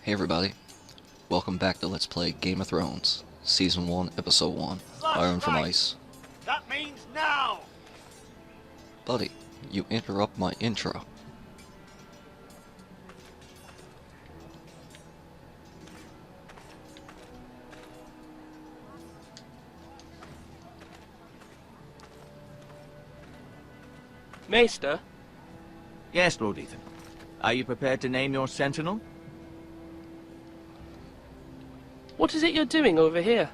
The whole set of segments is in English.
Hey everybody, welcome back to Let's Play Game of Thrones, Season 1, Episode 1, Iron from Ice. That means now! Buddy, you interrupt my intro. Maester? Yes, Lord Ethan. Are you prepared to name your sentinel? What is it you're doing over here?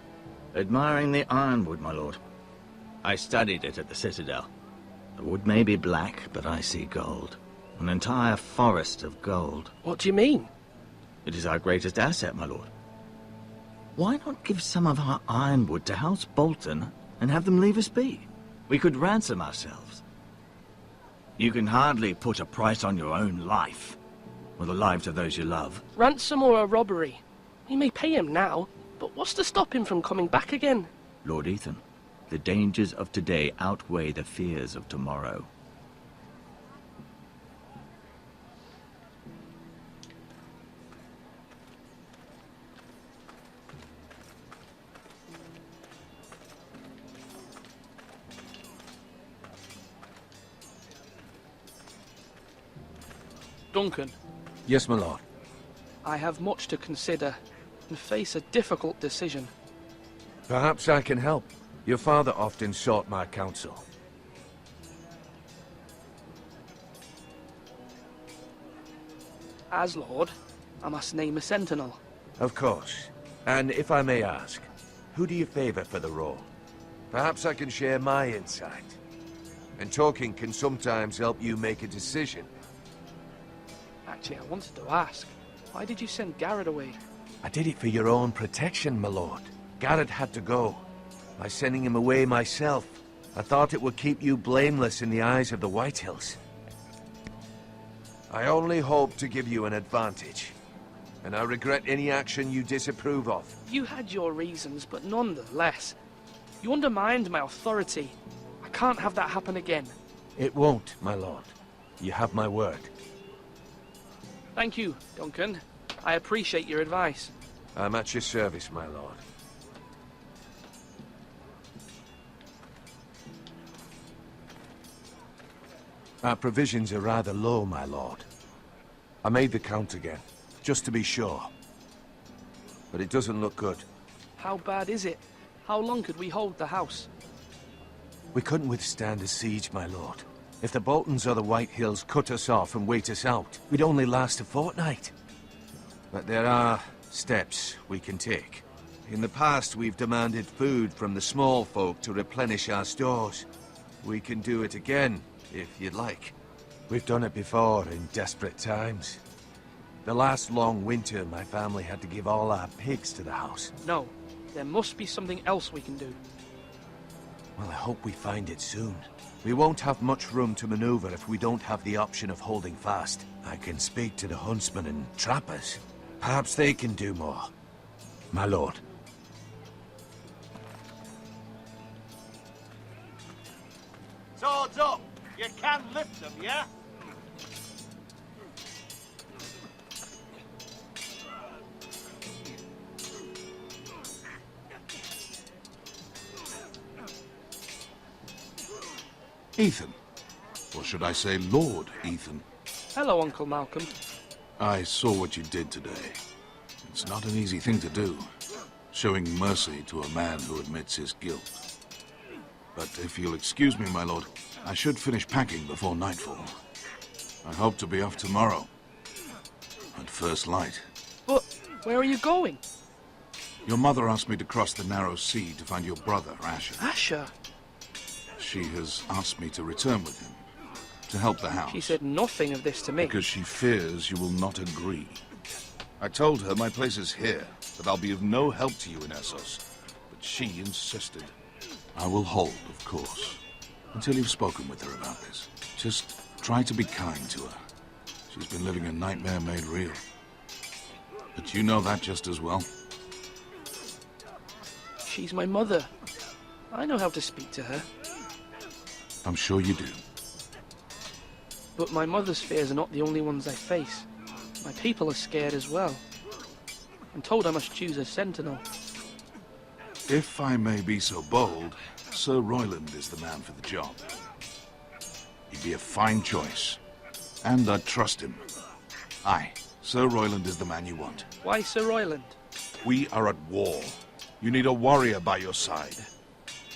Admiring the ironwood, my lord. I studied it at the Citadel. The wood may be black, but I see gold. An entire forest of gold. What do you mean? It is our greatest asset, my lord. Why not give some of our ironwood to House Bolton and have them leave us be? We could ransom ourselves. You can hardly put a price on your own life, or the lives of those you love. Ransom or a robbery? We may pay him now, but what's to stop him from coming back again? Lord Ethan, the dangers of today outweigh the fears of tomorrow. Duncan, Yes, my lord. I have much to consider and face a difficult decision. Perhaps I can help. Your father often sought my counsel. As Lord, I must name a sentinel. Of course. And if I may ask, who do you favor for the role? Perhaps I can share my insight. And talking can sometimes help you make a decision. Actually, I wanted to ask, why did you send Garrett away? I did it for your own protection, my lord. Garrett had to go. By sending him away myself, I thought it would keep you blameless in the eyes of the Whitehills. I only hope to give you an advantage, and I regret any action you disapprove of. You had your reasons, but nonetheless, you undermined my authority. I can't have that happen again. It won't, my lord. You have my word. Thank you, Duncan. I appreciate your advice. I'm at your service, my lord. Our provisions are rather low, my lord. I made the count again, just to be sure. But it doesn't look good. How bad is it? How long could we hold the house? We couldn't withstand a siege, my lord. If the Boltons or the Whitehills cut us off and wait us out, we'd only last a fortnight. But there are steps we can take. In the past, we've demanded food from the small folk to replenish our stores. We can do it again, if you'd like. We've done it before in desperate times. The last long winter, my family had to give all our pigs to the house. No, there must be something else we can do. Well, I hope we find it soon. We won't have much room to maneuver if we don't have the option of holding fast. I can speak to the huntsmen and trappers. Perhaps they can do more. My lord. Swords up! You can lift them, yeah? Ethan. Or should I say Lord Ethan? Hello, Uncle Malcolm. I saw what you did today. It's not an easy thing to do, showing mercy to a man who admits his guilt. But if you'll excuse me, my lord, I should finish packing before nightfall. I hope to be off tomorrow, at first light. But where are you going? Your mother asked me to cross the narrow sea to find your brother, Asher. Asher? She has asked me to return with him, to help the house. She said nothing of this to me. Because she fears you will not agree. I told her my place is here, that I'll be of no help to you in Essos. But she insisted. I will hold, of course, until you've spoken with her about this. Just try to be kind to her. She's been living a nightmare made real. But you know that just as well. She's my mother. I know how to speak to her. I'm sure you do. But my mother's fears are not the only ones I face. My people are scared as well. I'm told I must choose a sentinel. If I may be so bold, Sir Royland is the man for the job. He'd be a fine choice. And I'd trust him. Aye, Sir Royland is the man you want. Why Sir Royland? We are at war. You need a warrior by your side.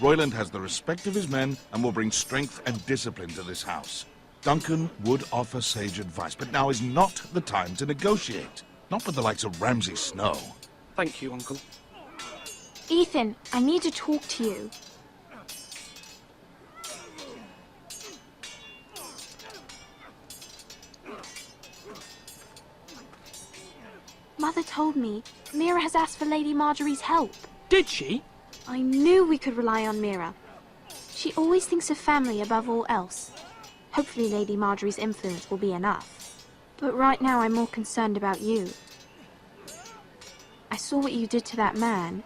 Royland has the respect of his men and will bring strength and discipline to this house. Duncan would offer sage advice, but now is not the time to negotiate. Not with the likes of Ramsay Snow. Thank you, Uncle. Ethan, I need to talk to you. Mother told me Mira has asked for Lady Marjorie's help. Did she? I knew we could rely on Mira. She always thinks of family above all else. Hopefully Lady Marjorie's influence will be enough. But right now I'm more concerned about you. I saw what you did to that man.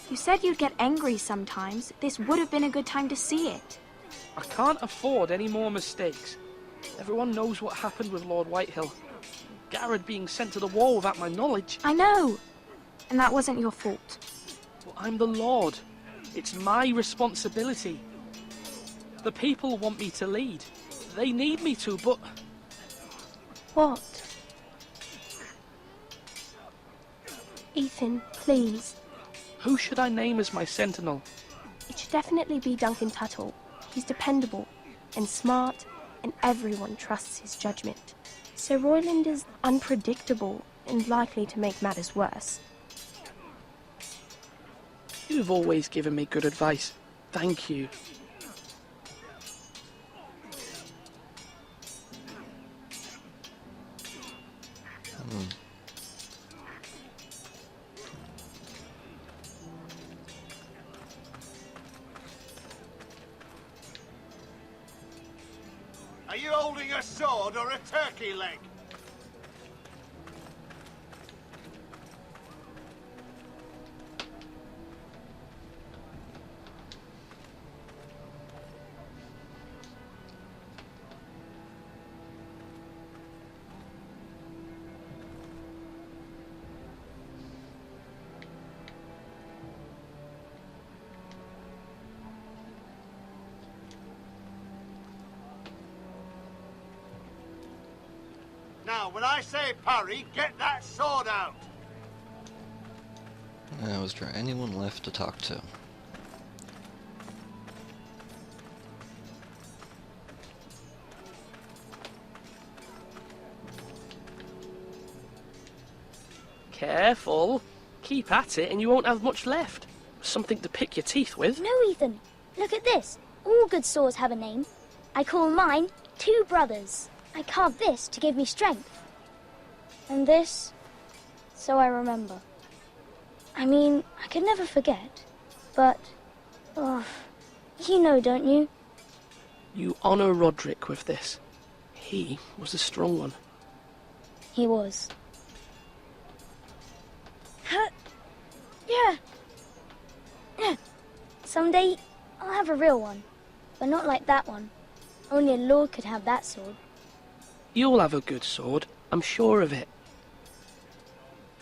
You said you'd get angry sometimes. This would have been a good time to see it. I can't afford any more mistakes. Everyone knows what happened with Lord Whitehill. Garrett being sent to the war without my knowledge. I know. And that wasn't your fault. Well, I'm the Lord. It's my responsibility. The people want me to lead. They need me to, but... What? Ethan, please. Who should I name as my sentinel? It should definitely be Duncan Tuttle. He's dependable and smart, and everyone trusts his judgment. Sir Royland is unpredictable and likely to make matters worse. You've always given me good advice. Thank you. Are you holding a sword or a turkey leg? Now, when I say parry, get that sword out! Now, is there anyone left to talk to? Careful. Keep at it and you won't have much left. Something to pick your teeth with. No, Ethan. Look at this. All good swords have a name. I call mine Two Brothers. I carved this to give me strength. And this, so I remember. I mean, I could never forget. But, oh, you know, don't you? You honor Roderick with this. He was a strong one. He was. Yeah. Someday, I'll have a real one. But not like that one. Only a lord could have that sword. You'll have a good sword. I'm sure of it.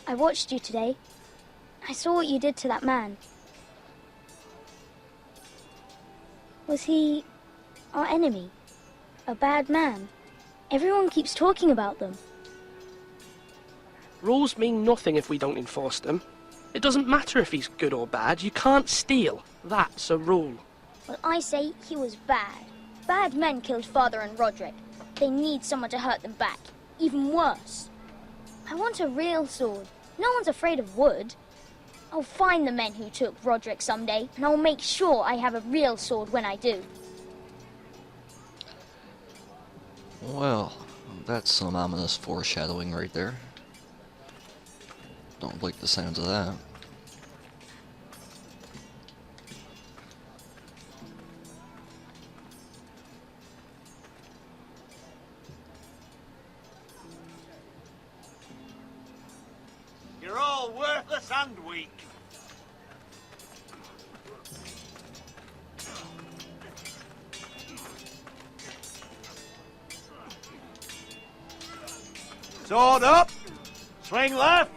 I watched you today. I saw what you did to that man. Was he our enemy? A bad man? Everyone keeps talking about them. Rules mean nothing if we don't enforce them. It doesn't matter if he's good or bad. You can't steal. That's a rule. Well, I say he was bad. Bad men killed Father and Roderick. They need someone to hurt them back. Even worse. I want a real sword. No one's afraid of wood. I'll find the men who took Roderick someday, and I'll make sure I have a real sword when I do. Well, that's some ominous foreshadowing right there. Don't like the sounds of that. You're all worthless and weak. Sword up! Swing left!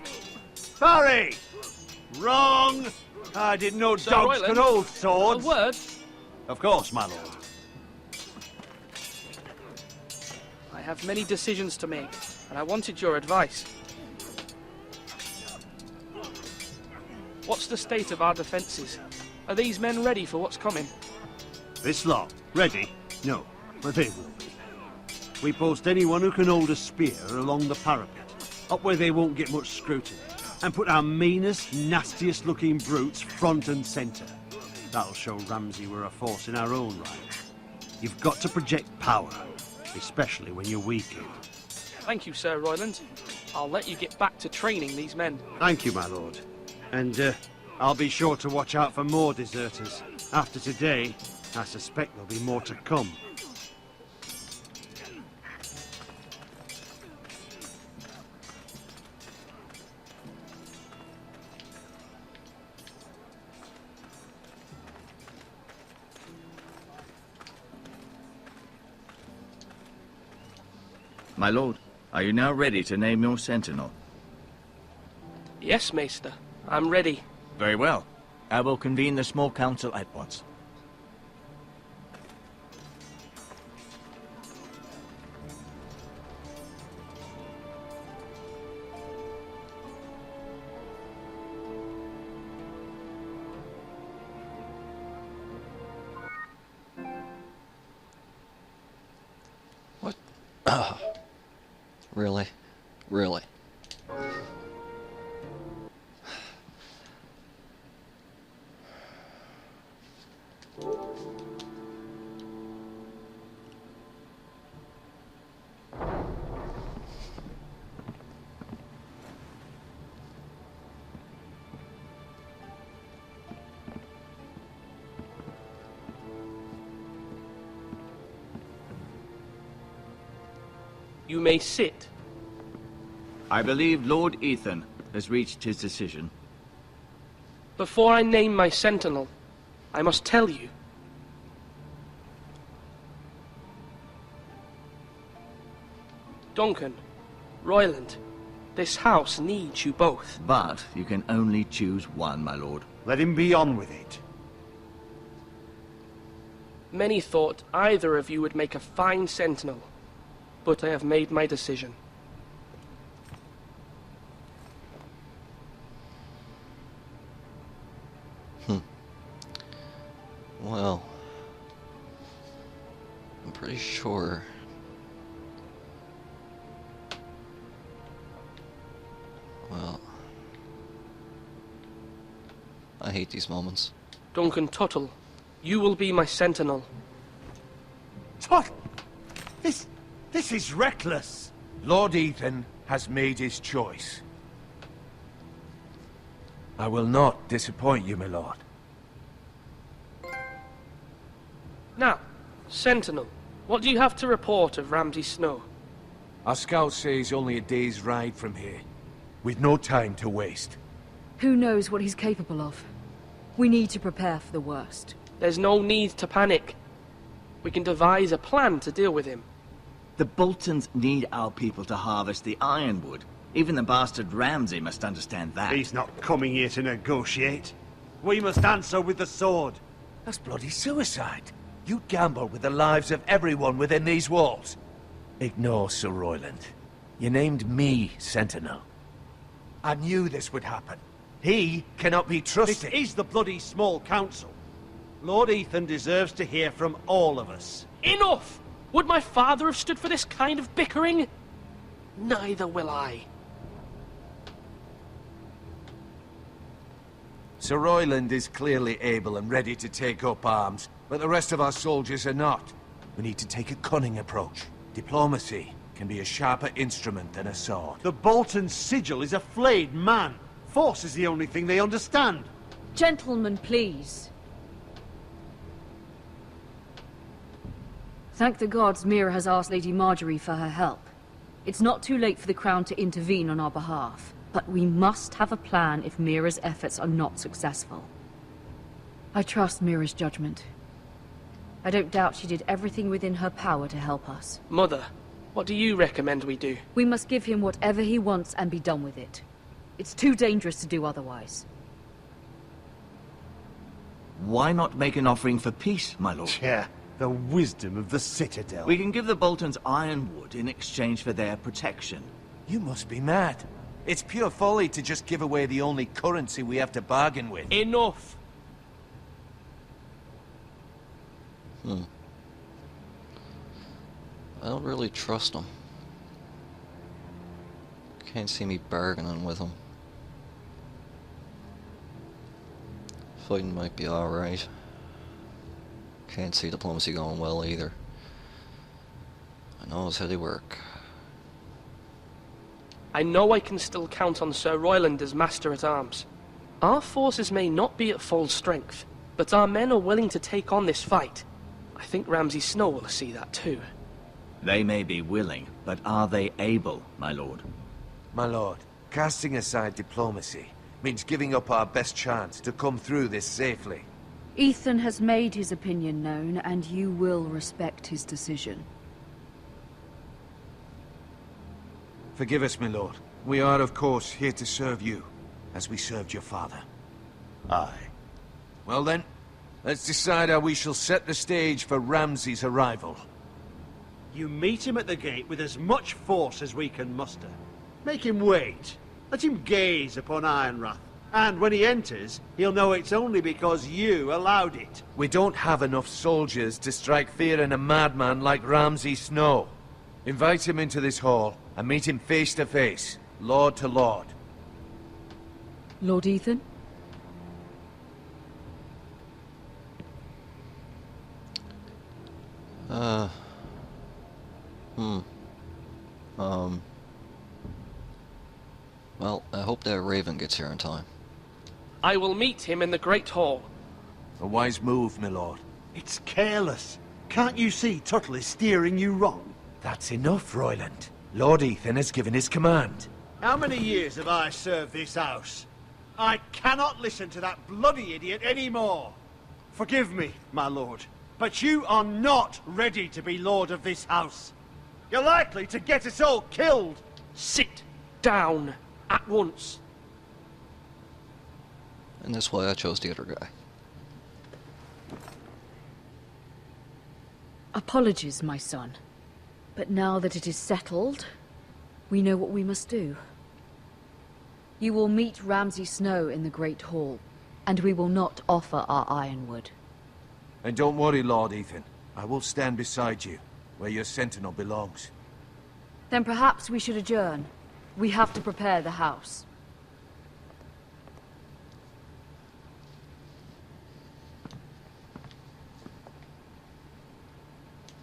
Parry! Wrong! I didn't know Sir dogs Royland, could hold A swords. word? Of course, my lord. I have many decisions to make, and I wanted your advice. What's the state of our defences? Are these men ready for what's coming? This lot, ready? No, but they will be. We post anyone who can hold a spear along the parapet, up where they won't get much scrutiny, and put our meanest, nastiest looking brutes front and centre. That'll show Ramsay we're a force in our own right. You've got to project power, especially when you're weakened. Thank you, Sir Royland. I'll let you get back to training these men. Thank you, my lord. And I'll be sure to watch out for more deserters. After today, I suspect there'll be more to come. My lord, are you now ready to name your sentinel? Yes, Maester. I'm ready. Very well. I will convene the small council at once. What? Really? Really? You may sit. I believe Lord Ethan has reached his decision. Before I name my sentinel, I must tell you. Duncan, Royland, this house needs you both. But you can only choose one, my lord. Let him be on with it. Many thought either of you would make a fine sentinel, but I have made my decision. Well, I'm pretty sure. Well, I hate these moments. Duncan Tuttle, you will be my sentinel. Tut! This is reckless. Lord Ethan has made his choice. I will not disappoint you, my lord. Now, sentinel, what do you have to report of Ramsay Snow? Our scouts say he's only a day's ride from here, with no time to waste. Who knows what he's capable of? We need to prepare for the worst. There's no need to panic. We can devise a plan to deal with him. The Boltons need our people to harvest the ironwood. Even the bastard Ramsay must understand that. He's not coming here to negotiate. We must answer with the sword. That's bloody suicide. You'd gamble with the lives of everyone within these walls. Ignore Sir Royland. You named me Sentinel. I knew this would happen. He cannot be trusted. This is the bloody small council. Lord Ethan deserves to hear from all of us. Enough! Would my father have stood for this kind of bickering? Neither will I. Sir Royland is clearly able and ready to take up arms, but the rest of our soldiers are not. We need to take a cunning approach. Diplomacy can be a sharper instrument than a sword. The Bolton sigil is a flayed man. Force is the only thing they understand. Gentlemen, please. Thank the gods Mira has asked Lady Marjorie for her help. It's not too late for the Crown to intervene on our behalf, but we must have a plan if Mira's efforts are not successful. I trust Mira's judgment. I don't doubt she did everything within her power to help us. Mother, what do you recommend we do? We must give him whatever he wants and be done with it. It's too dangerous to do otherwise. Why not make an offering for peace, my lord? Yeah, the wisdom of the Citadel. We can give the Boltons ironwood in exchange for their protection. You must be mad. It's pure folly to just give away the only currency we have to bargain with. Enough! I don't really trust him. Can't see me bargaining with him. Fighting might be alright. Can't see diplomacy going well either. I know how they work. I know I can still count on Sir Royland as Master-at-Arms. Our forces may not be at full strength, but our men are willing to take on this fight. I think Ramsay Snow will see that too. They may be willing, but are they able, my lord? My lord, casting aside diplomacy means giving up our best chance to come through this safely. Ethan has made his opinion known, and you will respect his decision. Forgive us, my lord. We are, of course, here to serve you, as we served your father. Aye. Well then, let's decide how we shall set the stage for Ramsay's arrival. You meet him at the gate with as much force as we can muster. Make him wait. Let him gaze upon Ironrath. And when he enters, he'll know it's only because you allowed it. We don't have enough soldiers to strike fear in a madman like Ramsay Snow. Invite him into this hall and meet him face to face, lord to lord. Lord Ethan? Well, I hope that Raven gets here in time. I will meet him in the Great Hall. A wise move, my lord. It's careless. Can't you see Tuttle is steering you wrong? That's enough, Royland. Lord Ethan has given his command. How many years have I served this house? I cannot listen to that bloody idiot anymore. Forgive me, my lord, but you are not ready to be lord of this house. You're likely to get us all killed. Sit down at once. And that's why I chose the other guy. Apologies, my son. But now that it is settled, we know what we must do. You will meet Ramsay Snow in the Great Hall, and we will not offer our ironwood. And don't worry, Lord Ethan. I will stand beside you, where your sentinel belongs. Then perhaps we should adjourn. We have to prepare the house.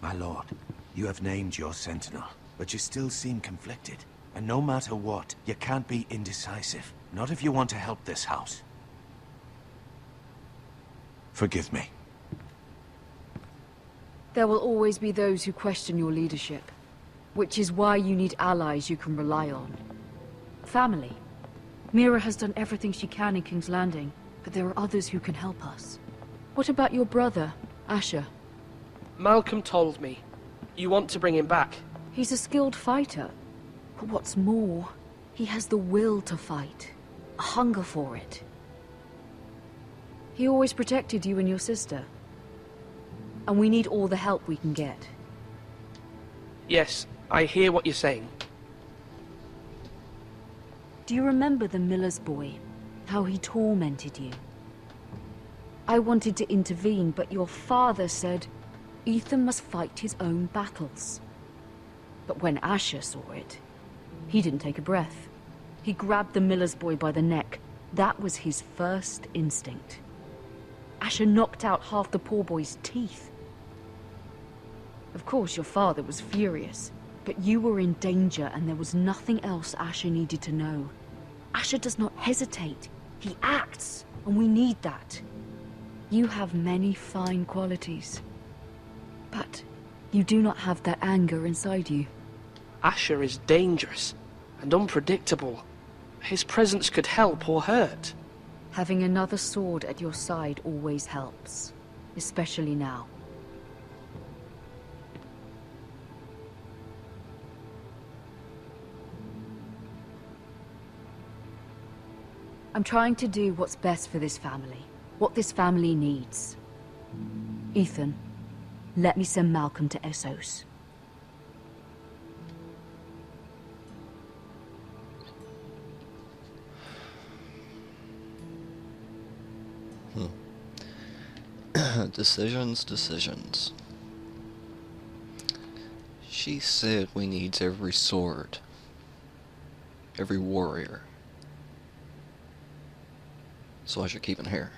My lord, you have named your sentinel, but you still seem conflicted. And no matter what, you can't be indecisive. Not if you want to help this house. Forgive me. There will always be those who question your leadership, which is why you need allies you can rely on. Family. Mira has done everything she can in King's Landing, but there are others who can help us. What about your brother, Asher? Malcolm told me. You want to bring him back. He's a skilled fighter. But what's more, he has the will to fight. A hunger for it. He always protected you and your sister. And we need all the help we can get. Yes, I hear what you're saying. Do you remember the miller's boy? How he tormented you? I wanted to intervene, but your father said Ethan must fight his own battles. But when Asher saw it, he didn't take a breath. He grabbed the miller's boy by the neck. That was his first instinct. Asher knocked out half the poor boy's teeth. Of course, your father was furious, but you were in danger and there was nothing else Asher needed to know. Asher does not hesitate. He acts, and we need that. You have many fine qualities, but you do not have that anger inside you. Asher is dangerous and unpredictable. His presence could help or hurt. Having another sword at your side always helps, especially now. I'm trying to do what's best for this family. What this family needs. Ethan, let me send Malcolm to Essos. Decisions. She said we needs every sword. Every warrior. So I should keep it here.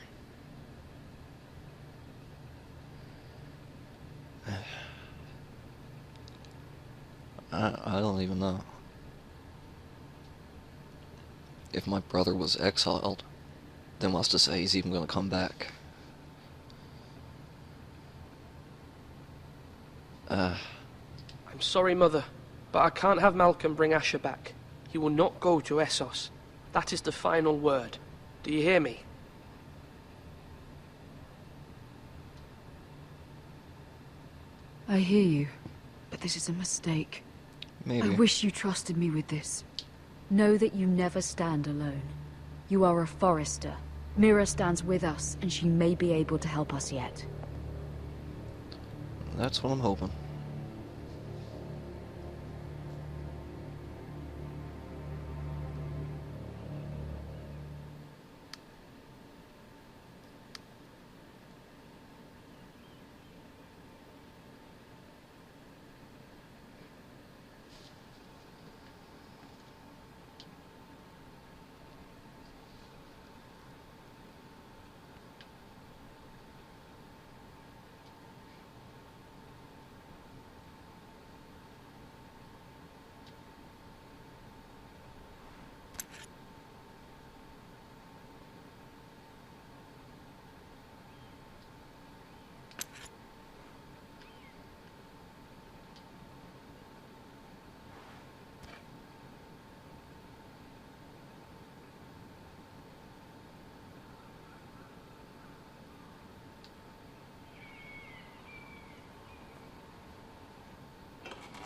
I don't even know. If my brother was exiled, then what's to say he's even gonna come back? I'm sorry, Mother, but I can't have Malcolm bring Asher back. He will not go to Essos. That is the final word. Do you hear me? I hear you, but this is a mistake. Maybe. I wish you trusted me with this. Know that you never stand alone. You are a Forester. Mira stands with us, and she may be able to help us yet. That's what I'm hoping.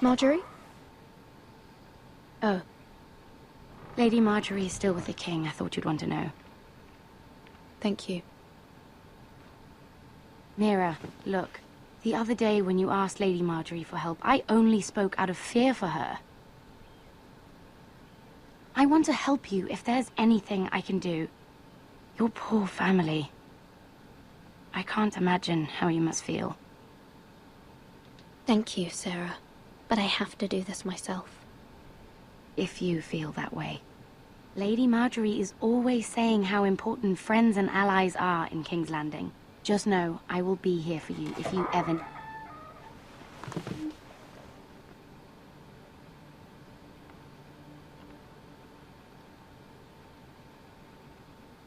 Marjorie? Oh. Lady Marjorie is still with the king. I thought you'd want to know. Thank you. Mira, look. The other day when you asked Lady Marjorie for help, I only spoke out of fear for her. I want to help you if there's anything I can do. Your poor family. I can't imagine how you must feel. Thank you, Sarah. But I have to do this myself. If you feel that way. Lady Marjorie is always saying how important friends and allies are in King's Landing. Just know, I will be here for you if you ever...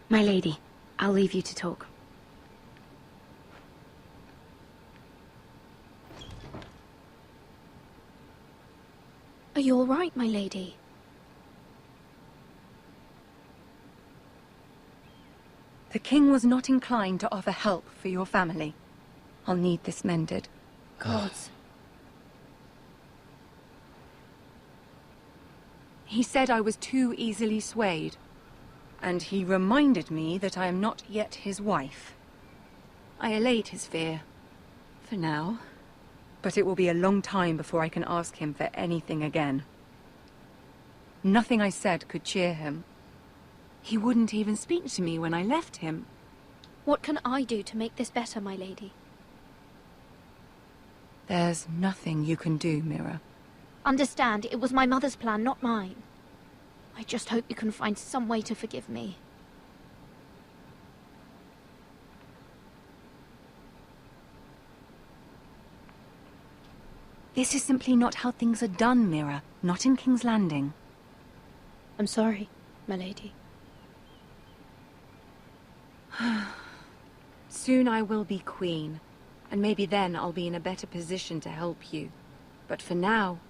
My lady, I'll leave you to talk. Are you all right, my lady? The king was not inclined to offer help for your family. I'll need this mended. Gods. He said I was too easily swayed. And he reminded me that I am not yet his wife. I allayed his fear. For now. But it will be a long time before I can ask him for anything again. Nothing I said could cheer him. He wouldn't even speak to me when I left him. What can I do to make this better, my lady? There's nothing you can do, Mira. Understand, it was my mother's plan, not mine. I just hope you can find some way to forgive me. This is simply not how things are done, Mira. Not in King's Landing. I'm sorry, my lady. Soon I will be queen, and maybe then I'll be in a better position to help you. But for now,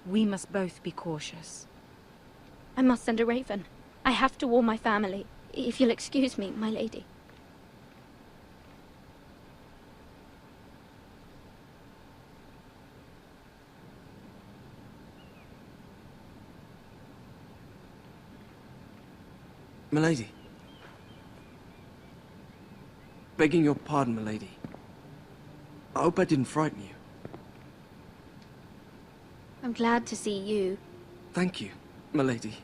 we must both be cautious. I must send a raven. I have to warn my family. If you'll excuse me, my lady. Milady. Begging your pardon, milady. I hope I didn't frighten you. I'm glad to see you. Thank you, milady.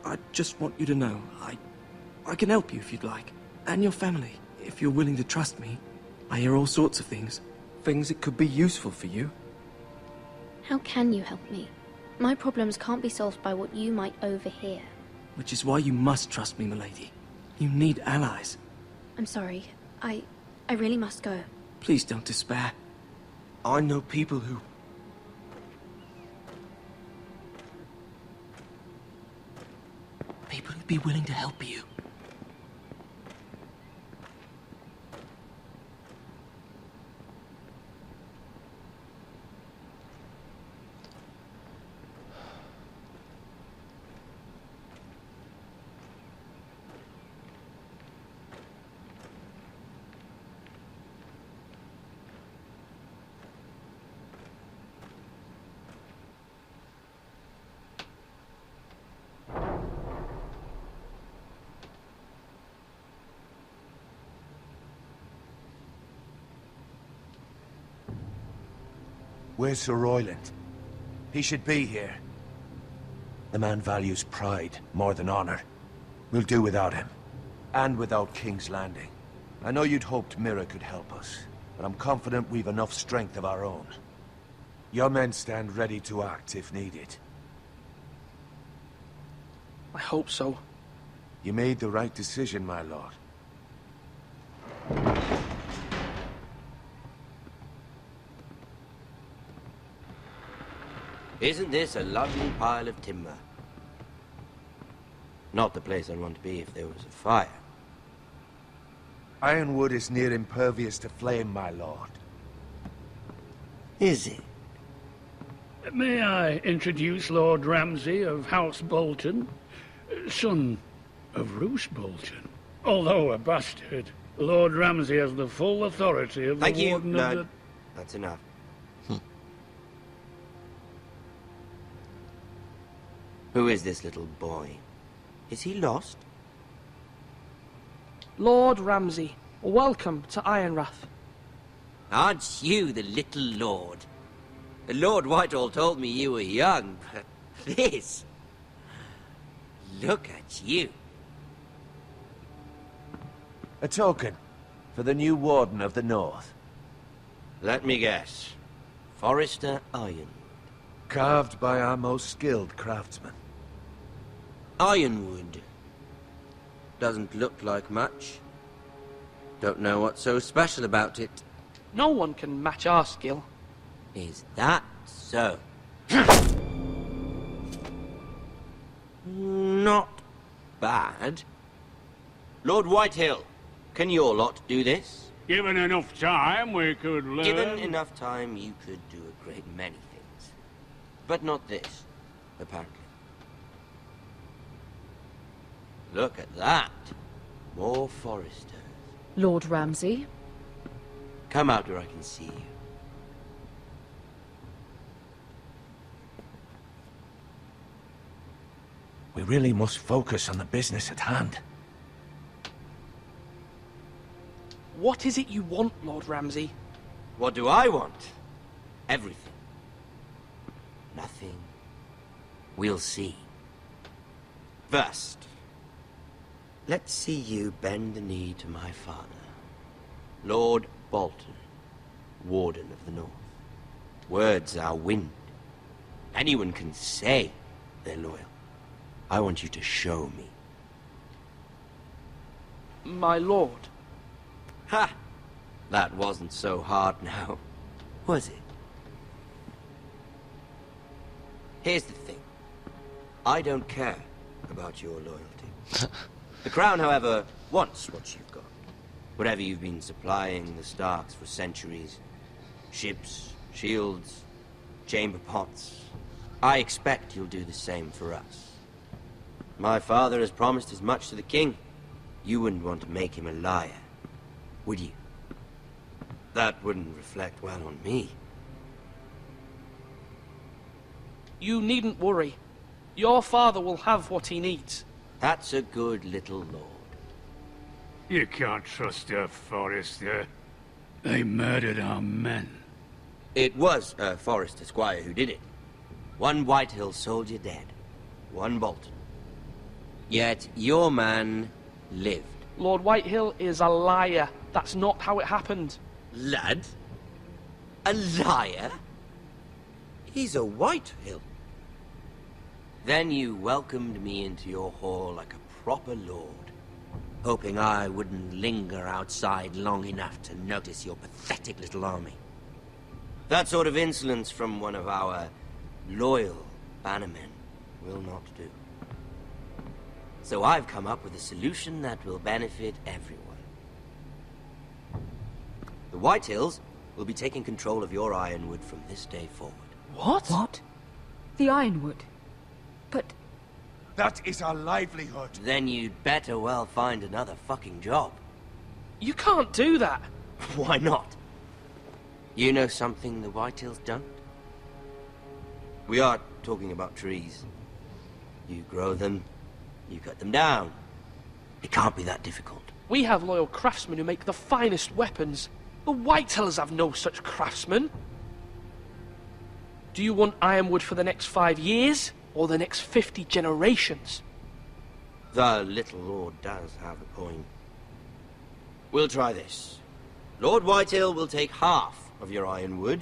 I just want you to know, I can help you if you'd like. And your family, if you're willing to trust me. I hear all sorts of things. Things that could be useful for you. How can you help me? My problems can't be solved by what you might overhear. Which is why you must trust me, milady. You need allies. I'm sorry. I really must go. Please don't despair. I know people who... People who'd be willing to help you. Where's Sir Royland? He should be here. The man values pride more than honor. We'll do without him. And without King's Landing. I know you'd hoped Mira could help us, but I'm confident we've enough strength of our own. Your men stand ready to act if needed. I hope so. You made the right decision, my lord. Isn't this a lovely pile of timber? Not the place I'd want to be if there was a fire. Ironwood is near impervious to flame, my lord. Is it? May I introduce Lord Ramsay of House Bolton, son of Roose Bolton. Although a bastard, Lord Ramsay has the full authority of Thank the you. Warden No, of the... that's enough. Who is this little boy? Is he lost? Lord Ramsay, welcome to Ironrath. Aren't you the little lord? Lord Whitehall told me you were young, but this... Look at you. A token for the new Warden of the North. Let me guess. Forrester Iron. Carved by our most skilled craftsmen. Ironwood. Doesn't look like much. Don't know what's so special about it. No one can match our skill. Is that so? Not bad. Lord Whitehill, can your lot do this? Given enough time, we could learn... Given enough time, you could do a great many things. But not this, apparently. Look at that. More Foresters. Lord Ramsay? Come out where I can see you. We really must focus on the business at hand. What is it you want, Lord Ramsay? What do I want? Everything. Nothing. We'll see. First, let's see you bend the knee to my father, Lord Bolton, Warden of the North. Words are wind. Anyone can say they're loyal. I want you to show me. My lord. Ha! That wasn't so hard now, was it? Here's the thing. I don't care about your loyalty. The Crown, however, wants what you've got. Whatever you've been supplying the Starks for centuries. Ships, shields, chamber pots. I expect you'll do the same for us. My father has promised as much to the king. You wouldn't want to make him a liar, would you? That wouldn't reflect well on me. You needn't worry. Your father will have what he needs. That's a good little lord. You can't trust her, Forrester. They murdered our men. It was a Forrester squire who did it. One Whitehill soldier dead. One Bolton. Yet your man lived. Lord Whitehill is a liar. That's not how it happened. Lad? A liar? He's a Whitehill. Then you welcomed me into your hall like a proper lord, hoping I wouldn't linger outside long enough to notice your pathetic little army. That sort of insolence from one of our loyal bannermen will not do. So I've come up with a solution that will benefit everyone. The Whitehills will be taking control of your Ironwood from this day forward. What? What? The Ironwood? But... That is our livelihood. Then you'd better well find another fucking job. You can't do that. Why not? You know something the Whitehills don't? We are talking about trees. You grow them, you cut them down. It can't be that difficult. We have loyal craftsmen who make the finest weapons. The Whitehills have no such craftsmen. Do you want Ironwood for the next 5 years, or the next 50 generations? The little lord does have a point. We'll try this. Lord Whitehill will take half of your Ironwood,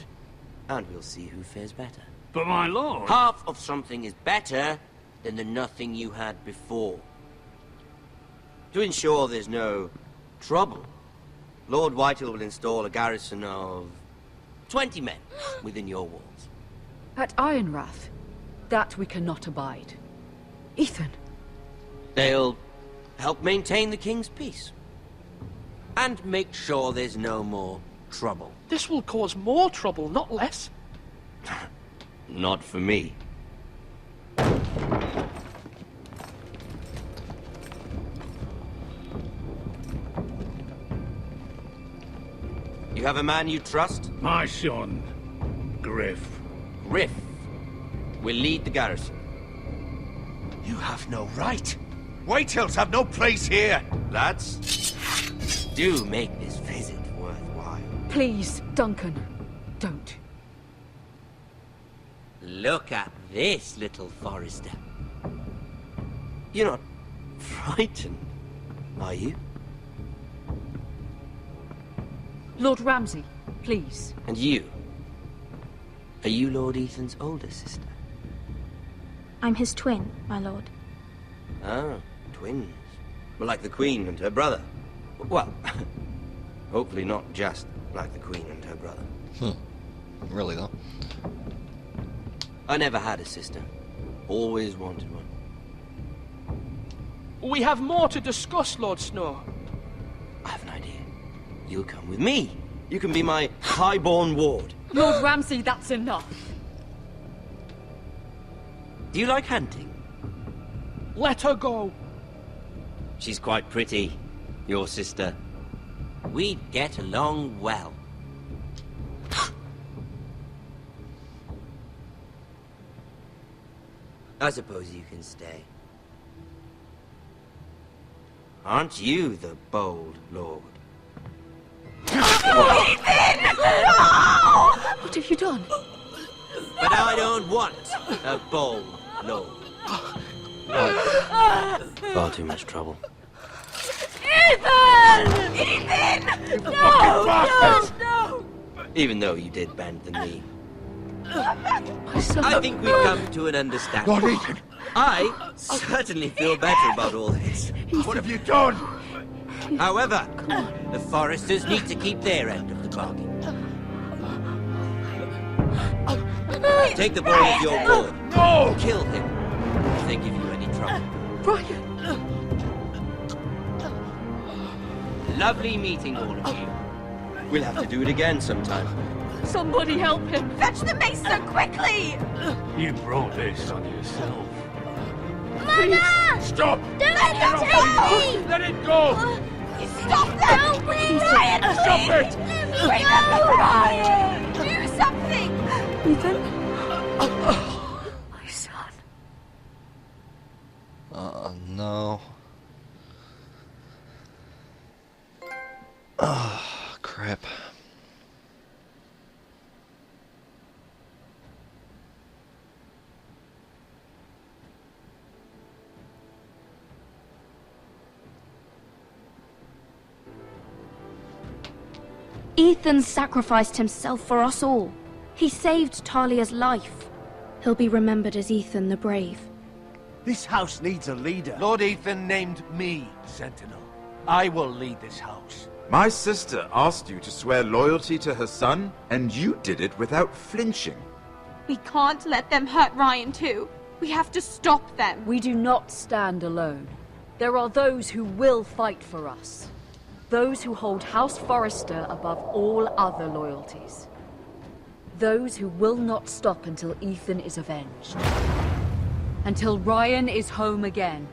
and we'll see who fares better. But my lord... Half of something is better than the nothing you had before. To ensure there's no trouble, Lord Whitehill will install a garrison of 20 men within your walls. At Ironrath? That we cannot abide. Ethan! They'll help maintain the king's peace. And make sure there's no more trouble. This will cause more trouble, not less. Not for me. You have a man you trust? My son, Griff. Griff will lead the garrison. You have no right. Whitehills have no place here. Lads, do make this visit worthwhile. Please, Duncan, don't. Look at this, little Forrester. You're not frightened, are you? Lord Ramsay, please. And you? Are you Lord Ethan's older sister? I'm his twin, my lord. Ah, twins. Well, like the Queen and her brother. Well, hopefully not just like the Queen and her brother. Really, though? I never had a sister. Always wanted one. We have more to discuss, Lord Snow. I have an idea. You'll come with me. You can be my highborn ward. Lord Ramsay, that's enough. Do you like hunting? Let her go. She's quite pretty, your sister. We'd get along well. I suppose you can stay. Aren't you the bold lord? What have you done? But I don't want a bold lord. Far too much trouble. Ethan! Ethan! No! Even though you did bend the knee. I think we've come to an understanding. Lord Ethan! I certainly feel better about all this. What have you done? However, the Foresters need to keep their end of the bargain. Take the boy as your ward. No! Kill him if they give you any trouble. Brian! Lovely meeting all of you. We'll have to do it again sometime. Somebody help him! Fetch the maester quickly! You brought this on yourself. Mama! Stop! Don't let it take me! Let it go! Stop that! Please! Brian, Stop please! it! Let me go! Brian! Do something! Ethan? No. Ah, crap. Ethan sacrificed himself for us all. He saved Talia's life. He'll be remembered as Ethan the Brave. This house needs a leader. Lord Ethan named me Sentinel. I will lead this house. My sister asked you to swear loyalty to her son, and you did it without flinching. We can't let them hurt Ryan too. We have to stop them. We do not stand alone. There are those who will fight for us. Those who hold House Forrester above all other loyalties. Those who will not stop until Ethan is avenged. Until Ryan is home again,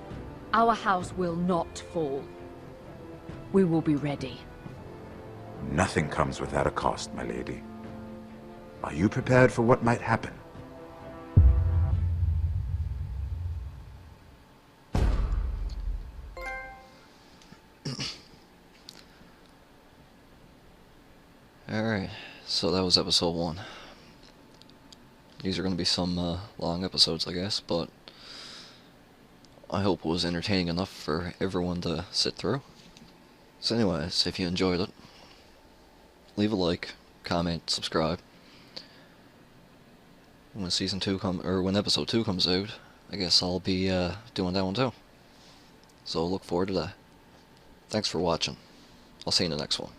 our house will not fall. We will be ready. Nothing comes without a cost, my lady. Are you prepared for what might happen? Alright, so that was episode 1. These are going to be some long episodes, I guess, but I hope it was entertaining enough for everyone to sit through. So anyways, if you enjoyed it, leave a like, comment, subscribe. When season 2 when episode 2 comes out, I guess I'll be doing that one too. So look forward to that. Thanks for watching. I'll see you in the next one.